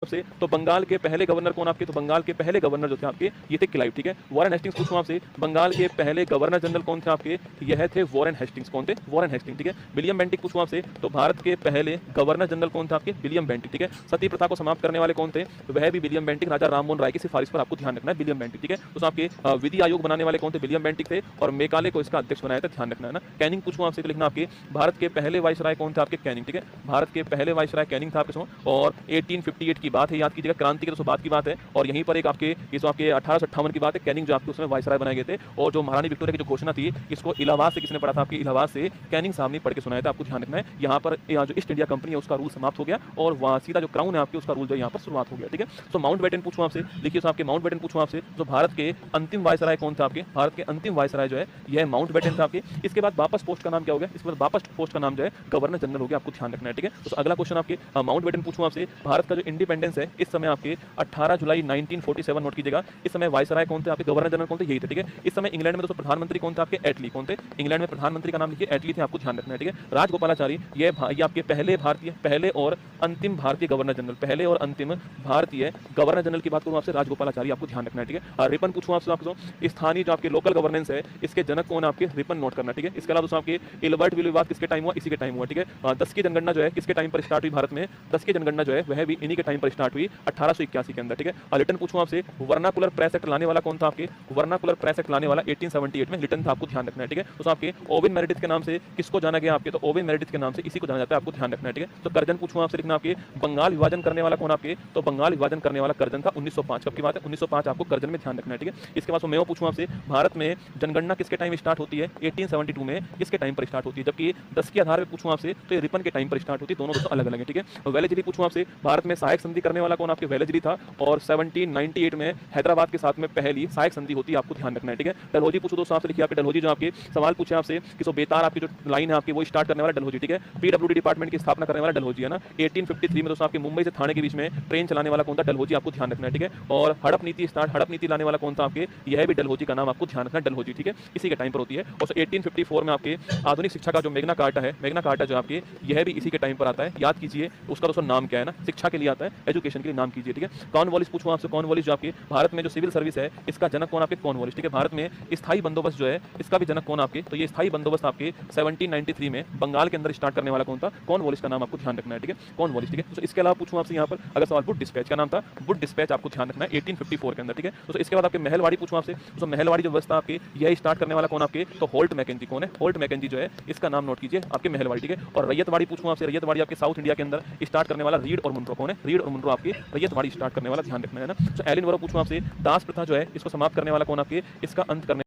से तो बंगाल के पहले गवर्नर कौन आपके, तो बंगाल के पहले गवर्नर जो थे आपके ये थे क्लाइव, ठीक है। वॉरेन हेस्टिंग्स पूछूं आपसे, बंगाल के पहले गवर्नर जनरल कौन थे आपके, यह थे वॉरेन हेस्टिंग्स। कौन थे, वॉरेन हेस्टिंग्स, ठीक है। विलियम बेंटिक पूछूं आपसे, तो भारत के पहले गवर्नर जनरल कौन थे आपके, विलियम बेंटिक, ठीक है। सती प्रथा को समाप्त करने वाले कौन थे, तो वह भी विलियम बेंटिक, राजा राममोहन राय की सिफारिश पर आपको ध्यान रखना है, विलियम बेंटिक, ठीक है। तो आपके विधि आयोग बनाने वाले कौन थे, विलियम बेंटिक थे, और मेकाले को इसका अध्यक्ष बनाया था, ध्यान रखना है ना। कैनिंग पूछूं आपसे, तो लिखना आपके भारत के पहले वाइसराय कौन थे आपके, कैनिंग, ठीक है। भारत के पहले वाइसराय कैनिंग था आपके, और 1858 की बात है, याद कीजिएगा, क्रांति के बात की बात है। और यहीं पर एक आपके ये जो आपके 1858 की बात है, कैनिंग जो आपके उसमें वाइसराय बनाए गए थे। और जो महारानी विक्टोरिया की जो घोषणा थी, इसको इलाहाबाद से किसने पढ़ा था आपके, इलाहाबाद से कैनिंग साहब ने पढ़ के सुनाया था, आपको ध्यान रखना है। यहाँ पर जो ईस्ट इंडिया कंपनी है उसका रूल समाप्त हो गया, और वहाँ सीधा जो क्राउन है आपके उसका रूल जो यहाँ पर शुरुआत हो गया, ठीक है। तो माउंट बेटन पूछूं आपसे, लिखिए आपके माउंट बेटन पूछूं आपसे, जो भारत के अंतिम वाइसराय कौन था आपके, भारत के अंतिम वाइसराय जो है यह माउंट बेटन था आपके। इसके बाद वापस पोस्ट का नाम क्या हो गया, इसके बाद वापस पोस्ट का नाम जो है गवर्नर जनरल हो गया, आपको ध्यान रखना है, ठीक है। तो अगला क्वेश्चन आपके माउंट बेटन पूछूं आपसे, भारत का जो इंडिपेंडेंस है इस समय आपके 18 जुलाई 1947 नोट कीजिएगा। इस समय वाइसराय कौन थे आपके, गवर्नर जनरल कौन थे, यही थे, ठीक है। इस समय इंग्लैंड में दोस्तों प्रधानमंत्री कौन थे आपके, एटली, कौन थे इंग्लैंड में प्रधानमंत्री का नाम लिखिए, एटली थे, आपको ध्यान रखना है, ठीक है। राजगोपालाचारी ये आपके पहले भारतीय, पहले और अंतिम भारतीय गवर्नर जनरल, पहले और अंतिम भारतीय गवर्नर जनरल की बात करूं आपसे, राजगोपालाचारी, आपको ध्यान रखना है, ठीक है। और रिपन पूछूं आपसे, आपको स्थानीय जो आपके लोकल गवर्नेंस है इसके जनक कौन आपके, रिपन नोट करना, ठीक है। इसके अलावा दोस्तों आपके इलबर्ट विल विवाद किसके टाइम हुआ, इसी के टाइम हुआ, ठीक है। 10 की जनगणना जो है किसके टाइम पर स्टार्ट हुई भारत में, 10 की जनगणना जो है वह भी इन्हीं के टाइम पर स्टार्ट हुई 1881 के अंदर, ठीक है। और लिटन पूछूं आपसे, वर्नाकुलर प्रेस एक्ट लाने वाला कौन था आपके, वर्नाकुलर प्रेस एक्ट लाने वाला 1878 में लिटन था, आपको ध्यान रखना है, ठीक है। तो आपके ओवेन मेरिडिथ के नाम से किसको जाना गया आपके, तो ओवेन मेरिडिथ के नाम से इसी को जाना जाता है, आपको ध्यान रखना है, ठीक है। तो कर्जन पूछूं आपसे, लिखना आपके बंगाल विभाजन करने वाला कौन आपके, तो बंगाल विभाजन करने वाला कर्जन था 1905, कब की बात है, 1905, आपको कर्जन में ध्यान रखना है, ठीक है। इसके बाद मैं पूछूं आपसे, भारत में जनगणना किसके टाइम स्टार्ट होती है, 1872 में किसके टाइम पर स्टार्ट होती है, जबकि 10 के आधार पर पूछूं आपसे तो ये रिपन के टाइम पर स्टार्ट होती है, दोनों दोस्तों अलग अलग है, ठीक है। वेलेजरी पूछूं आपसे, भारत में सहायक संधि करने वाला कौन आपके, वेलेजरी था, और 1798 में हैदराबाद के साथ में पहली सहायक संधि होती है, आपको ध्यान रखना है, ठीक है। डलहौजी पूछो दोस्तों आपसे, लिखिए आपके डलहौजी जो आपके सवाल पूछे आपसे कि सो बेतार आपकी जो लाइन है आपकी वो स्टार्ट करने वाला डलहौजी, ठीक है। पीडब्ल्यूडी डिपार्टमेंट की स्थापना करने वाला डलहौजी है ना। 1853 में दोस्तों आपके मुंबई से थाने के बीच में ट्रेन चलाने वाला कौन था, डलहौजी, आपको ध्यान रखना है, ठीक है। और हड़प नीति लाने वाला कौन था आपके, यह भी डलहौजी का नाम, आपको ध्यान रखना है, डलहौजी, ठीक है। इसी के टाइम पर होती है। और 1854 में आपके आधुनिक शिक्षा का जो मेग्ना कार्टा है, मेग्ना कार्टा जो आपके यह भी इसी के टाइम पर आता है, याद कीजिए उसका दोस्तों नाम क्या है ना, शिक्षा के लिए आता है, एजुकेशन के लिए नाम कीजिए, ठीक है। कॉर्नवालिस पूछूं आपसे, कॉर्नवालिस जो आपके भारत में जो सिविल सर्विस है इसका जनक कौन आपके, कॉर्नवालिस, ठीक है। भारत में स्थायी बंदोबस्त जो है इसका भी जनक कौन आपके, तो ये स्थायी बंदोबस्त आपके 1793 में बंगाल के अंदर स्टार्ट करने वाला कौन था, कॉर्नवालिस का नाम, आपको ध्यान रखना है, ठीक है, कॉर्नवालिस, ठीक है। तो इसके अलावा पूछूं आपसे यहाँ पर अगर सवाल, वुड डिस्पैच का नाम था, वुड डिस्पैच, आपको ध्यान रखना है 1854 के अंदर, ठीक है। तो इसके बाद आपके महलवाड़ी पूछूं आपसे, तो महलवाड़ी जो व्यवस्था आपकी यह स्टार्ट करने वाला कौन आपके, तो होल्ट मैकेंजी, कौन है, होल्ट मैकेंजी जो है इसका नाम नोट कीजिए, आपके महलवाड़ी, ठीक है। और रैयतवाड़ी पूछूं आपसे, रैयतवाड़ी आपके साउथ इंडिया के अंदर स्टार्ट करने वाला रीड और मुनरो, कौन है, रीड और मुनरो आपकी रैयतवाड़ी स्टार्ट करने वाला, ध्यान रखना है ना। तो एलिन वोरो पूछूं आपसे, दास प्रथा जो है इसको समाप्त करने वाला कौन आपके, इसका अंत करने